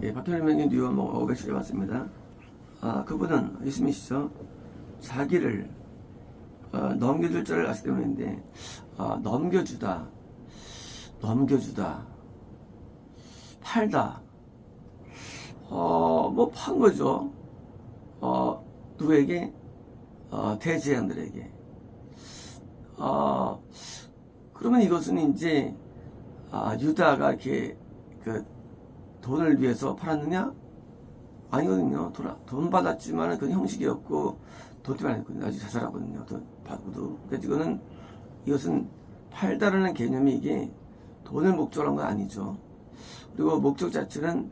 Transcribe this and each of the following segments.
예, 바톨로메오 뉴워 500시에 왔습니다. 그분은 예수님이시죠. 자기를 넘겨줄 줄 아시기 때문인데 넘겨주다, 팔다, 뭐 판 거죠. 누구에게? 대제사장들에게. 그러면 이것은 이제 유다가 이렇게 그 돈을 위해서 팔았느냐? 아니거든요. 돈 받았지만 그건 형식이었고 돈 때문에 아니거든요. 아주 자살하거든요. 돈 받고도. 그래서 이것은 팔다라는 개념이 이게 돈을 목적으로 한 건 아니죠. 그리고 목적 자체는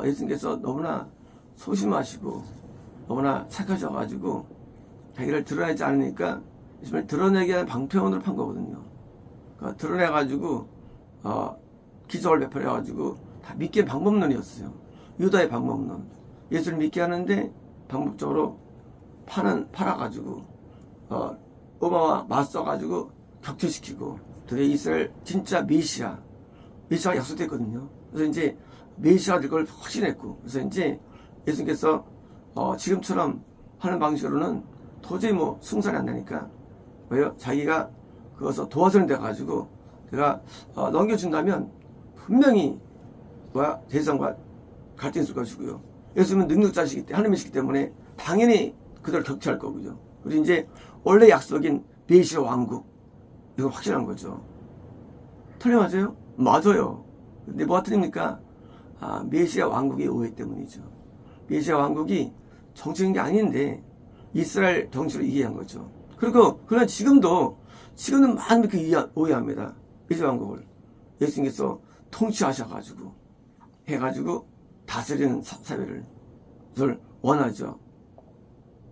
예수님께서 너무나 소심하시고 너무나 착하셔가지고 자기를 드러내지 않으니까 예수님을 드러내게 하는 방편으로 판 거거든요. 그러니까 드러내가지고 기적을 베풀어가지고 다 믿게 방법론이었어요. 유다의 방법론. 예수를 믿게 하는데 방법적으로 팔아가지고 로마와 맞서가지고 격퇴시키고 드디어 이스라엘 진짜 메시아가 약속됐거든요. 그래서 이제 메시아가 될 걸 확신했고, 그래서 이제 예수님께서 지금처럼 하는 방식으로는 도저히 뭐 승산이 안 되니까 왜요? 자기가 그것을 도와서는 돼가지고 내가 넘겨준다면 분명히 대상과 갈등이 있을 것이고요. 예수님은 능력자시기 때문에 하나님이시기 때문에 당연히 그들을 격퇴할 거고요. 그리고 이제 원래 약속인 메시아 왕국 이걸 확신한 거죠. 틀림맞아요? 맞아요. 근데 뭐가 틀립니까? 메시아 왕국의 오해 때문이죠. 메시아 왕국이 정치적인 게 아닌데 이스라엘 정치로 이해한 거죠. 그리고 그러나 지금은 많은 오해합니다. 메시아 왕국을 예수님께서 통치하셔가지고 해가지고 다스리는 사회를 그걸 원하죠.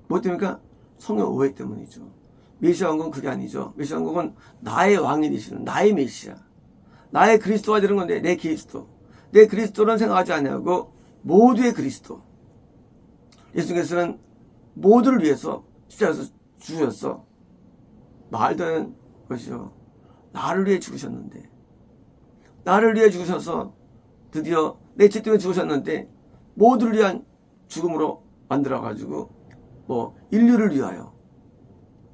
뭐 때문입니까? 성령 오해 때문이죠. 메시아 왕국은 그게 아니죠. 메시아 왕국은 나의 왕이 되시는 나의 메시아, 나의 그리스도가 되는 건데 내 그리스도는 생각하지 않냐고 모두의 그리스도. 예수님께서는 모두를 위해서 십자가에서 죽으셨어. 말도 안 되는 것이죠. 나를 위해 죽으셨는데, 나를 위해 죽으셔서 드디어 내 죄 때문에 죽으셨는데 모두를 위한 죽음으로 만들어가지고 뭐 인류를 위하여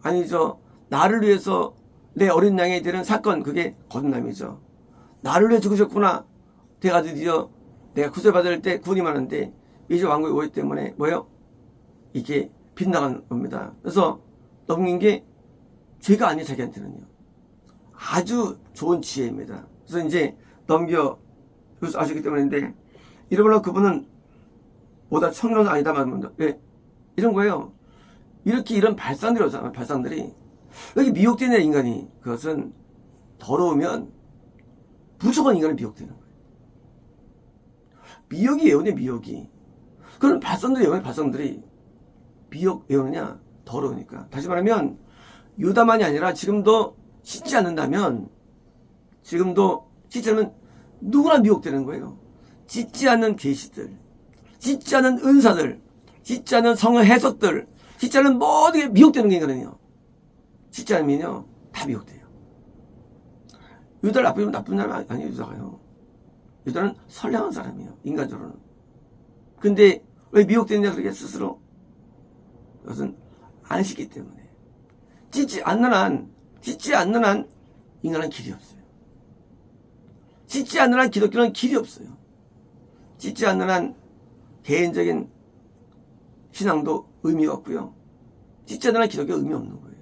아니죠. 나를 위해서 내 어린 양이 되는 사건, 그게 거듭남이죠. 나를 위해 죽으셨구나. 내가 드디어 내가 구절받을 때 구원이 많은데 이제 왕국의 오해 때문에 뭐예요? 이게 빗나간 겁니다. 그래서 넘긴 게 죄가 아니에요. 자기한테는요. 아주 좋은 지혜입니다. 그래서 이제 그래서 아시기 때문인데 이러므로 그분은 보다 청년은 아니다 말합니다. 왜? 이런 거예요. 이런 발상들이 여기 미혹되는 인간이 그것은 더러우면 무조건 인간은 미혹되는 거예요. 미혹이 왜 오냐, 미혹이. 그런 발상들이 미혹 왜 오느냐? 더러우니까. 다시 말하면 유다만이 아니라 지금도 씻지 않는다면 누구나 미혹되는 거예요. 씻지 않는 계시들, 씻지 않는 은사들, 씻지 않는 성의 해석들, 씻지 않는 모든 게 미혹되는 게 인간은요. 씻지 않으면요 다 미혹돼요. 유다를 나쁜 사람 아니에요. 유다가요. 유다는 선량한 사람이에요. 인간적으로는. 근데 왜 미혹되느냐 그렇게 스스로. 그것은 안 씻기 때문에. 씻지 않는 한 인간은 길이 없어요. 씻지 않는 한 기독교는 길이 없어요. 씻지 않는 한 개인적인 신앙도 의미가 없고요. 씻지 않는 한 기독교 의미 없는 거예요.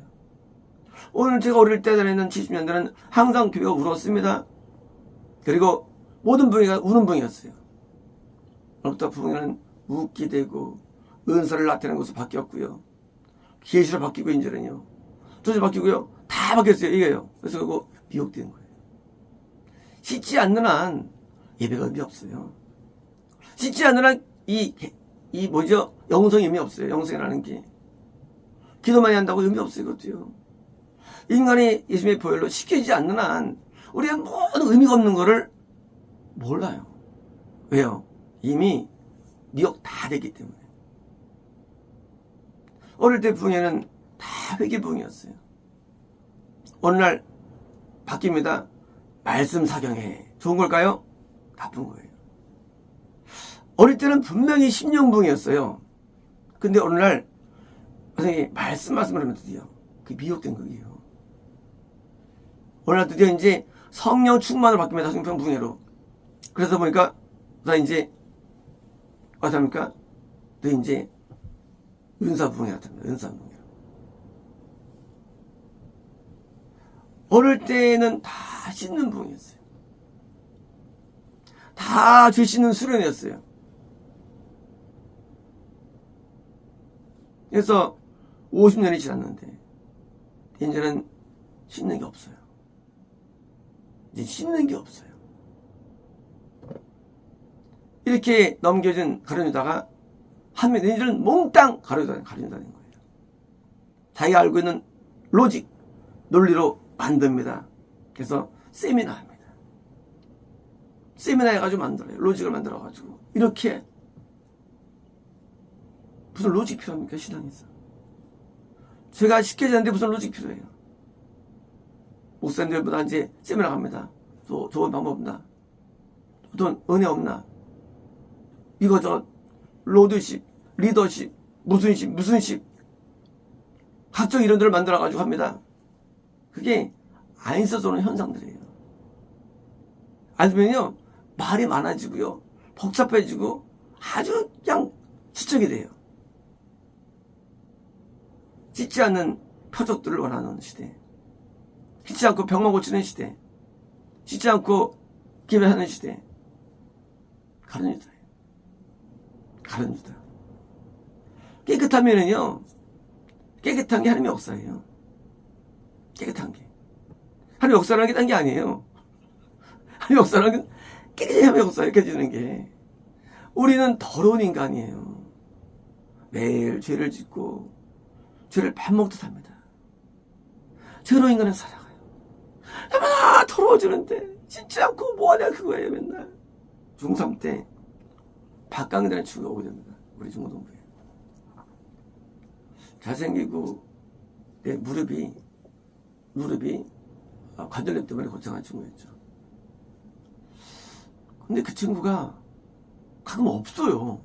오늘 제가 어릴 때 다니는 70년대는 항상 교회가 울었습니다. 그리고 모든 부흥회가 우는 부흥이었어요. 오늘부터 부흥회는 웃게 되고 은사를 나타내는 것으로 바뀌었고요. 계시로 바뀌고 이제는요. 조지 바뀌고요. 다 바뀌었어요. 이게요. 그래서 그거 미혹된 거예요. 씻지 않는 한 예배가 의미 없어요. 씻지 않는 한 영성이 의미 없어요. 영성이라는 게. 기도 많이 한다고 의미 없어요. 이것도요. 인간이 예수님의 보혈로 씻겨지지 않는 한 우리가 모든 의미가 없는 거를 몰라요. 왜요? 이미 미혹 다 됐기 때문에. 어릴 때 부흥회는 다 회개 부흥이었어요. 어느 날 바뀝니다. 말씀 사경회. 좋은 걸까요? 나쁜 거예요. 어릴 때는 분명히 심령붕이었어요. 근데 어느 날 선생님이 말씀을 하면 드디어 그게 미혹된 거예요. 어느 날 드디어 이제 성령 충만으로 바뀝니다. 성평붕해로. 그래서 보니까 나 이제 어떡합니까? 너 이제 은사붕해 같습니다. 은사붕해. 어릴 때는 다 씻는 붕이었어요. 다 죄 씻는 수련이었어요. 그래서 50년이 지났는데 이제는 씻는 게 없어요. 이제 씻는 게 없어요. 이렇게 넘겨진 가룟유다가 한면 이제는 몽땅 가룟유다는 거예요. 자기가 알고 있는 로직, 논리로 만듭니다. 그래서 세미나 합니다. 세미나 해가지고 만들어요. 로직을 만들어가지고. 이렇게. 무슨 로직 필요합니까? 신앙에서. 제가 쉽게 되는데 무슨 로직 필요해요? 목사님들보다 이제 세미나 갑니다. 좋은 방법 없나? 좋은 은혜 없나? 이거 로드십, 리더십, 무슨 십. 각종 이론들을 만들어가지고 합니다. 그게 안 있어서 오는 현상들이에요. 아니면요, 말이 많아지고요, 복잡해지고 아주 그냥 지적이 돼요. 찢지 않는 표적들을 원하는 시대. 찢지 않고 병만 고치는 시대. 찢지 않고 기별하는 시대. 가룟유다예요. 가룟유다. 깨끗하면은요, 깨끗한 게 하나님의 역사예요. 깨끗한 게. 하나님의 역사라는 게 딴 게 아니에요. 하나님의 역사라는 게 깨끗이 하나님의 역사예요. 깨끗해지는 게. 우리는 더러운 인간이에요. 매일 죄를 짓고 죄를 밥 먹듯 합니다. 더러운 인간은 살아가요. 얼마나 더러워지는데 짓지 않고 뭐하냐 그거예요. 맨날. 중3 때 박강이라는 친구가 오게 됩니다. 우리 중고등부에. 잘생기고 내 무릎이 관절염 때문에 고생한 친구였죠. 근데 그 친구가 가끔 없어요.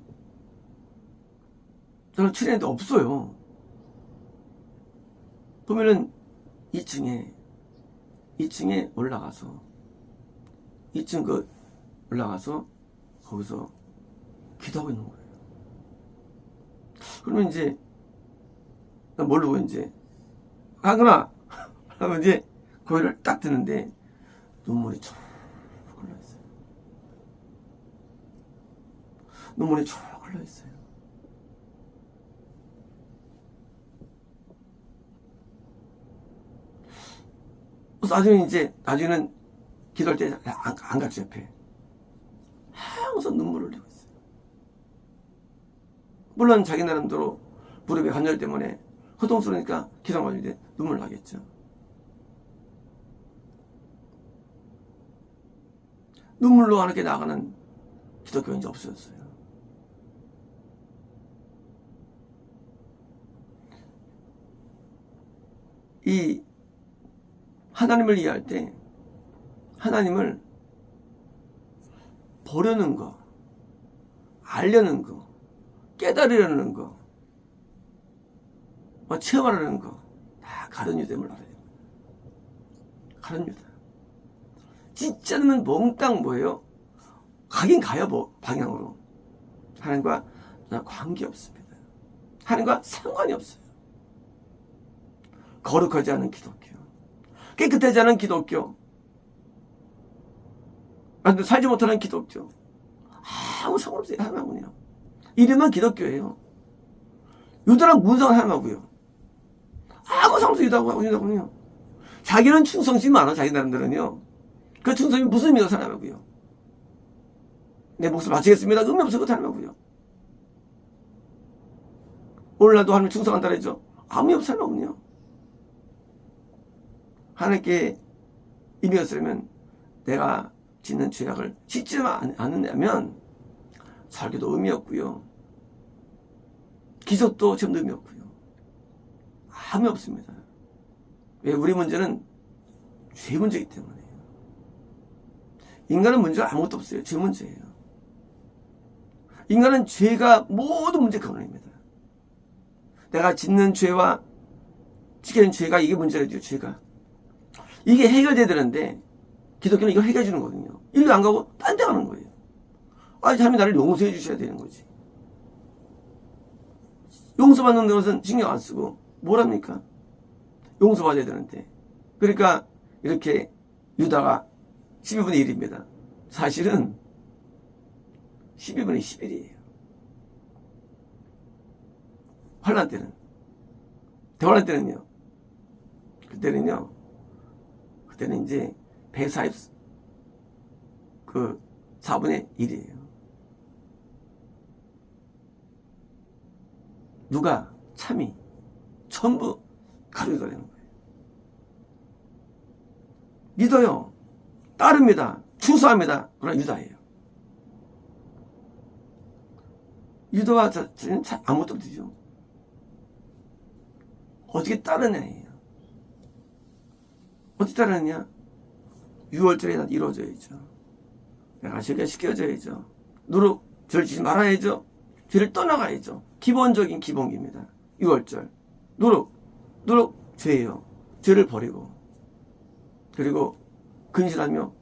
저는 출연했는데 없어요. 보면은 2층에 올라가서 2층 올라가서 거기서 기도하고 있는 거예요. 그러면 이제 나 모르고 이제 강근아 하면 이제 고개를 딱 드는데 눈물이 쭉 흘러있어요. 눈물이 쭉 흘러있어요. 나중에는 기도할 때 안 갔죠, 옆에. 항상 눈물을 흘리고 있어요. 물론 자기 나름대로 무릎에 관절 때문에 고통스러우니까 기도하고 있는데 눈물 나겠죠. 눈물로 하나님께 나가는 기독교가 이제 없어졌어요. 이 하나님을 이해할 때 하나님을 보려는 거, 알려는 거, 깨달으려는 거, 체험하려는 거 다 가룟유다임을 알아야 됩니다. 가룟유다. 짓지 않으면 몽땅 뭐예요? 가긴 가요, 방향으로. 하나님과 관계 없습니다. 하나님과 상관이 없어요. 거룩하지 않은 기독교, 깨끗하지 않은 기독교, 살지 못하는 기독교, 아무 상관없어요. 하나님은요. 이름은 기독교예요. 유다랑 문상은 하나고요. 아무 상관없어요. 유다하고요. 자기는 충성심이 많아. 자기 나름대로는요. 그 충성이 무슨 의미가 하나고요. 내 목숨 바치겠습니다. 의미 없어요. 그것도 하나고요. 오늘날도 하나님 충성한다 그랬죠. 아무 의미 없어요. 하나군요. 하나님께 의미가 있으려면 내가 짓는 죄악을 짓지 않느냐면 설교도 의미 없고요. 기적도 전도 의미 없고요. 아무 의미 없습니다. 왜? 우리 문제는 죄 문제이기 때문에요. 인간은 문제가 아무것도 없어요. 죄 문제예요. 인간은 죄가 모두 문제 근원입니다. 내가 짓는 죄와 지키는 죄가 이게 문제라죠. 죄가. 이게 해결돼야 되는데 기독교는 이걸 해결해 주는 거거든요. 일로 안 가고 딴 데 가는 거예요. 하나님 나를 용서해 주셔야 되는 거지. 용서받는 것은 신경 안 쓰고 뭘 합니까? 용서받아야 되는데. 그러니까 이렇게 유다가 12분의 1입니다. 사실은 12분의 11이에요. 환란 때는. 대환란 때는요. 그때는 이제 140, 4분의 1이에요. 누가 참이 전부 가루가 되는 거예요. 믿어요. 따릅니다. 추수합니다. 그러나 유다예요. 유다와 저는 아무것도 없죠. 어떻게 따르냐예요. 어떻게 따르느냐? 6월절에 이루어져야죠. 내가 죄가 시켜져야죠. 누룩 절지지 말아야죠. 죄를 떠나가야죠. 기본적인 기본기입니다. 6월절. 누룩 죄예요. 죄를 버리고 그리고 근신하며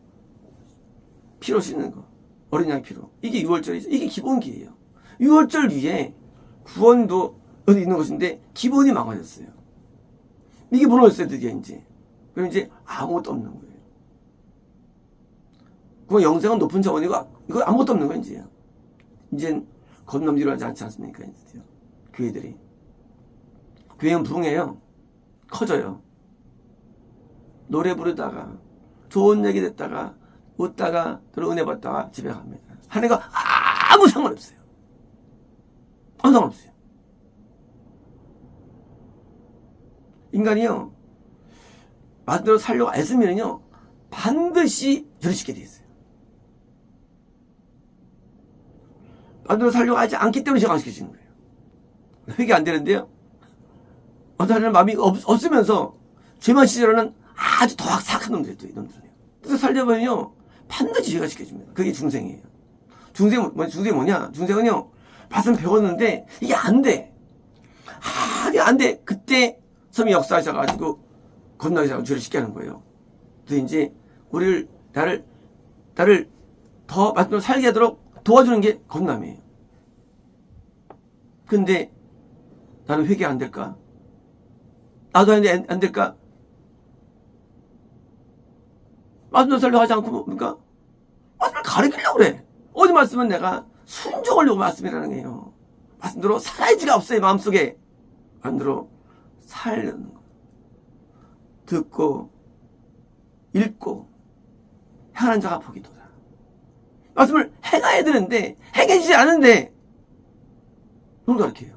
피로 씻는 거. 어린 양 피로. 이게 6월절이죠. 이게 기본기예요. 6월절 위에 구원도 어디 있는 것인데 기본이 망가졌어요. 이게 무너졌어요. 드디어 이제. 그럼 이제 아무것도 없는 거예요. 그건 영생은 높은 차원이고 이거 아무것도 없는 거예요. 이제. 이젠 건넘지로 하지 않지 않습니까? 이제. 교회들이. 교회는 부흥해요. 커져요. 노래 부르다가 좋은 얘기 듣다가 웃다가 그리고 은혜 받다가 집에 갑니다. 한 해가 아무 상관없어요. 아무 상관없어요. 인간이요. 마음대로 살려고 애쓰면요. 반드시 저리시게 돼 있어요. 마음대로 살려고 하지 않기 때문에 제가 안 시켜주는 거예요. 회개 안 되는데요. 어떤 사람은 마음이 없으면서 죄만 시절에는 아주 더 사악한 놈들이에요. 또 이놈들이에요. 그래서 살려보면요. 반드시 죄가 시켜줍니다. 그게 중생이에요. 중생이 뭐냐? 중생은요. 밭은 배웠는데 이게 안 돼. 이게 안 돼. 그때 섬이 역사하셔가지고 겁나게 자고 죄를 시게 하는 거예요. 그래서 이제 나를 더 말씀대로 살게 하도록 도와주는 게 겁남이에요. 근데 나는 회개 안 될까? 나도 안 될까? 말씀대로 살려고 하지 않고 뭡니까? 말씀을 가르치려고 그래. 어디 말씀은 내가 순종하려고 말씀이라는 거예요. 말씀대로 살아야지가 없어요. 마음속에. 말씀대로 살려는 거. 듣고 읽고 행하는 자가 복이 도다. 말씀을 행해야 되는데 행해지지 않은데 누굴 가르쳐요?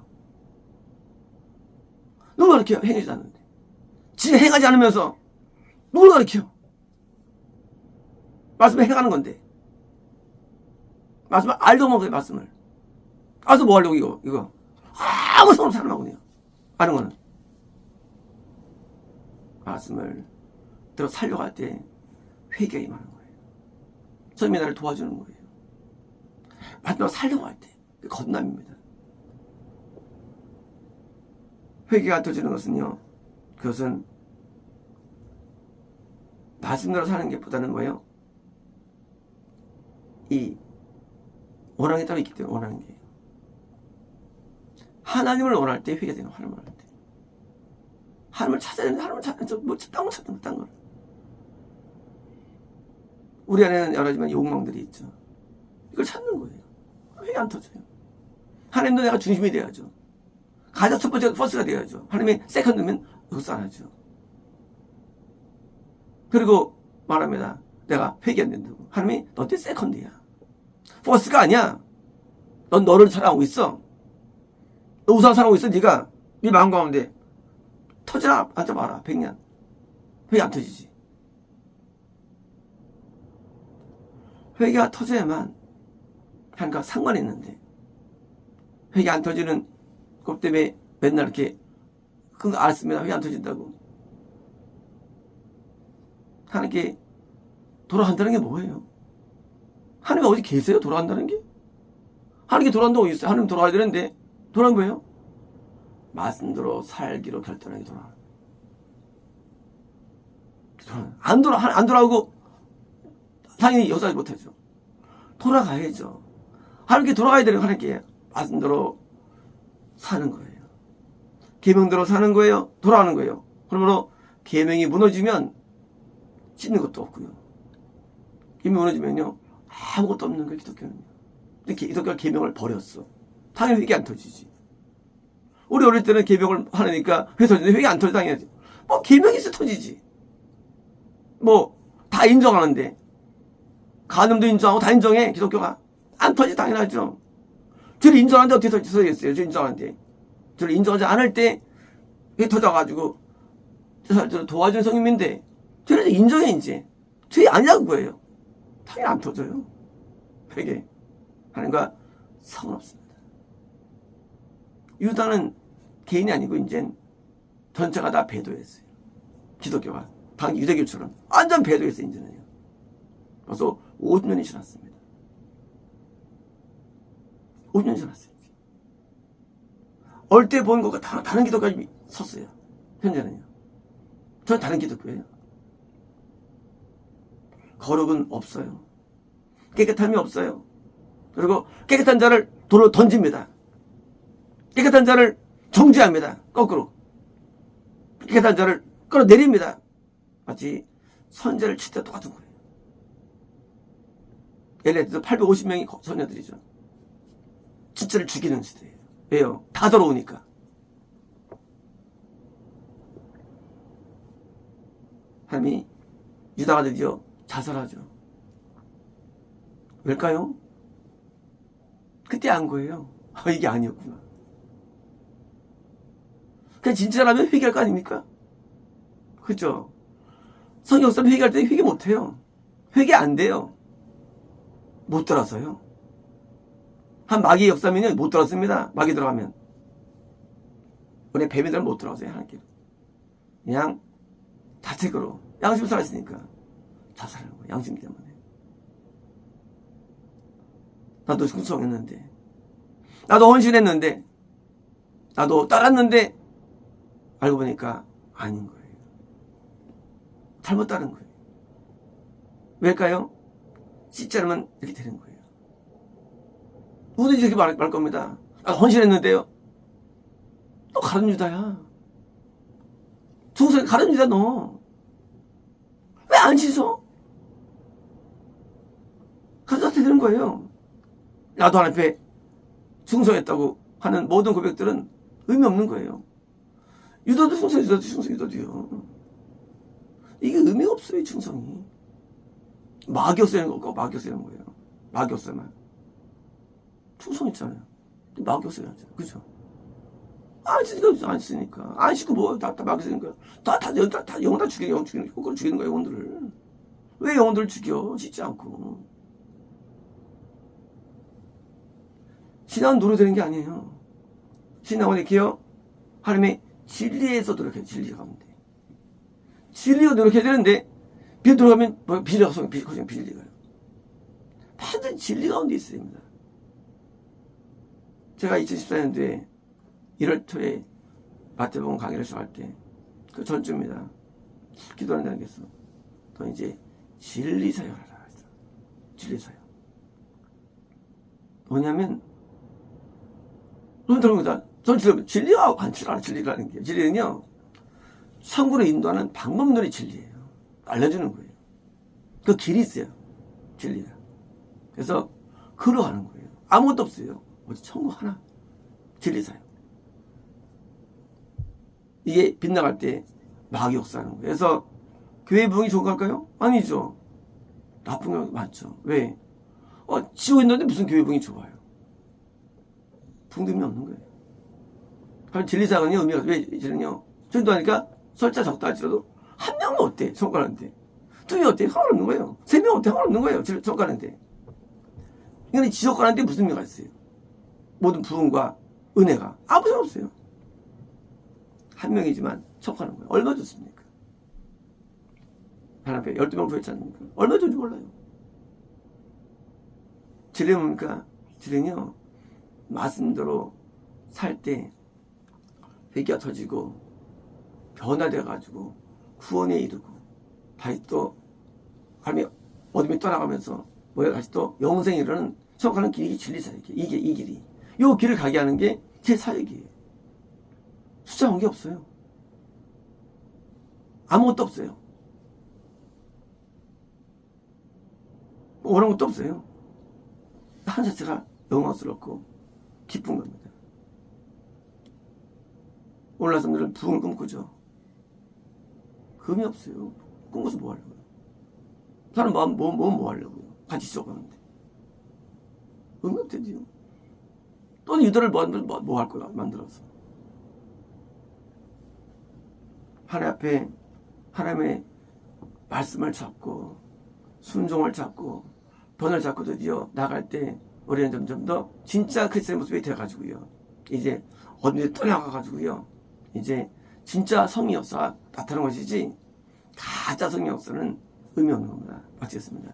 누굴 가르쳐요? 행해지지 않는데. 지가 행하지 않으면서 누굴 가르쳐요? 말씀을 행하는 건데. 말씀을 알도 모르게 말씀을. 알아서 뭐 하려고 이거. 아무 상관없는 사람하고요. 아는 거는. 말씀을 들어 살려고 할 때 회개가 임하는 거예요. 성령이 나를 도와주는 거예요. 말씀을 살려고 할 때 건남입니다. 회개가 터지는 것은요. 그것은 말씀대로 사는 게 보다는 뭐예요? 이 원하는 게 따로 있기 때문에 원하는 게. 하나님을 원할 때 회개가 되는 하나님을 원할 때. 하나님을 찾아야 되는데 하나님을 찾는 딴걸 찾는 거, 딴 걸. 우리 안에는 여러 가지 욕망들이 있죠. 이걸 찾는 거예요. 회개 안 터져요. 하나님도 내가 중심이 돼야죠. 가장 첫 번째 퍼스트가 돼야죠. 하나님이 세컨드면 역사 안 하죠. 그리고 말합니다. 내가 회개 안 된다고. 하나님이 너 때 세컨드야. 퍼스트가 아니야. 넌 너를 사랑하고 있어. 너 우상 사랑하고 있어. 네가 네 마음 가운데 터지라 앉아봐라. 100년. 회개 안 터지지. 회개가 터져야만 하니까 상관이 있는데 회개 안 터지는 것 때문에 맨날 이렇게 그거 알았으면 회개 안 터진다고. 하나님께 돌아간다는 게 뭐예요? 하나님 어디 계세요? 돌아간다는 게? 하나님께 돌아간다고 있어요. 하나님 돌아가야 되는데 돌아간 거예요. 말씀대로 살기로 결단하게 돌아가. 안 돌아가고 당연히 역사하지 못하죠. 돌아가야죠. 하나님께 돌아가야 되는 하나님께 말씀대로 사는 거예요. 계명대로 사는 거예요. 돌아가는 거예요. 그러므로 계명이 무너지면 씻는 것도 없고요. 계명이 무너지면요 아무것도 없는 거예요. 기독교는요. 근데 기독교가 계명을 버렸어. 당연히 회개 안 터지지. 우리 어릴 때는 계명을 하니까 회 터지는데 회개 안 터지 당연하지. 뭐 계명이 있어 터지지. 뭐 다 인정하는데 간음도 인정하고 다 인정해. 기독교가 안 터지 당연하죠. 저를 인정하는데 어떻게 터지겠어요. 저 인정하는데 저를 인정하지 않을 때 회 터져가지고 저를 도와준 성님인데 저를 인정해 이제 죄 아니라고 거예요. 당연히 안 터져요. 회개 하나님과 상관없습니다. 유다는 개인이 아니고 이제 전체가 다 배도했어요. 기독교가 당연히 유대교처럼 완전 배도했어요. 이제는요. 그래서 50년이 지났습니다. 50년이 지났어요. 어릴 때 본 것과 다른 기독교가 섰어요. 현재는요. 저는 다른 기독교예요. 거룩은 없어요. 깨끗함이 없어요. 그리고 깨끗한 자를 돌로 던집니다. 깨끗한 자를 정죄합니다. 거꾸로. 깨끗한 자를 끌어내립니다. 마치 선제를 칠 때 똑같은 거예요. 엘리야도 850명이 소녀들이죠. 진짜를 죽이는 시대예요. 왜요? 다 들어오니까. 하나님이 유다가 드디어 자살하죠. 왜일까요? 그때 안 거예요. 이게 아니었구나. 그냥 진짜라면 회개할 거 아닙니까? 그죠? 성경사는 회개할 때 회개 못해요. 회개 안 돼요. 못 들어서요. 한 마귀 역사면요 못 들어습니다. 마귀 들어가면. 우리 뱀이들은 못 들어가세요. 하나님께. 그냥 자책으로 양심 살았으니까 자살하는 거예요. 양심 때문에. 나도 충성했는데, 나도 헌신했는데, 나도 따랐는데 알고 보니까 아닌 거예요. 잘못 따른 거예요. 왜일까요? 씻자면 이렇게 되는 거예요. 누구든지 이렇게 말 겁니다. 나 헌신했는데요. 너 가룟 유다야. 충성이 가룟 유다 너. 왜 안 씻어? 그래서 되는 거예요. 나도 하나님 앞에 충성했다고 하는 모든 고백들은 의미 없는 거예요. 유다도 충성, 유다도 충성, 유다도요. 이게 의미가 없어요, 충성이. 마귀 쓰는 거고, 마귀 쓰는 거예요. 마귀 쓰면. 충성 있잖아요. 마귀 써야죠. 그죠? 안 쓰니까, 안 쓰니까. 안 쓰고 뭐, 다 마귀 쓰니까. 다 영혼 다 죽이는, 영혼 죽이는, 거꾸로 죽이는 거예요, 영혼들을. 왜 영혼들을 죽여? 씻지 않고. 신앙은 노력되는 게 아니에요. 신앙은 이렇게요. 하나님의 진리에서 노력해요. 진리 가운데. 진리가 노력해야 되는데 비에 들어가면 비리가 그냥 비리가요. 반드시 진리 가운데 있어야 됩니다. 제가 2014년도에 1월 초에 마태복음 강의를 시작할 때 그 전주입니다. 기도한다는 게 있어. 또 이제 진리사역을 하라 했어. 진리사역. 뭐냐면 여러분 저는 진리하고 관찰하는 진리라는 게 진리는요. 천국으로 인도하는 방법론이 진리예요. 알려주는 거예요. 그 길이 있어요. 진리가. 그래서 걸어가는 거예요. 아무것도 없어요. 오직 천국 하나. 진리사요. 이게 빗나갈 때 마귀 역사하는 거예요. 그래서 교회 부흥이 좋은 걸까요? 아니죠. 나쁜 거 맞죠. 왜? 지고 있는데 무슨 교회 부흥이 좋아요? 풍등이 없는 거예요. 그럼 진리사건이 의미가 왜 진리는요? 전도하니까 설자 적다 할지라도 한 명은 어때? 성과하는데. 2명 어때? 상관없는 거예요. 3명 어때? 상관없는 거예요. 성과하는데. 이건 지속하는데 무슨 의미가 있어요? 모든 부흥과 은혜가 아무 소용 없어요. 한 명이지만 척하는 거예요. 얼마 줬습니까? 하나님 앞에 12명 구했지 않습니까? 얼마 줬는지 몰라요. 진리는 뭡니까? 진리는요. 말씀대로 살 때 회개가 터지고 변화돼가지고 구원에 이르고 다시 또 하나님의 어둠이 떠나가면서 뭐야 다시 또 영생에 이르는 속하는 길이 진리 사역이에요. 이게 이 길이. 이 길을 가게 하는 게 제 사역이에요. 수상한 게 없어요. 아무것도 없어요. 어려운 것도 없어요. 한 자체가 영광스럽고 기쁜 겁니다. 오늘날 사람들은 부흥을 꿈꾸죠. 금이 없어요. 꿈꿔서 뭐 하려고요? 사람 뭐 하려고요? 같이 지속하는데. 의미 없대지요. 또는 유도를 뭐 할 거야? 만들어서. 하나님 앞에 하나님의 말씀을 잡고 순종을 잡고 번을 잡고 드디어 나갈 때 우리는 점점 더 진짜 크리스천의 모습이 되어가지고요. 이제 어딘데 떠나가가지고요. 이제 진짜 성의 역사가 나타나는 것이지 가짜 성의 역사는 의미 없는 겁니다. 마치겠습니다.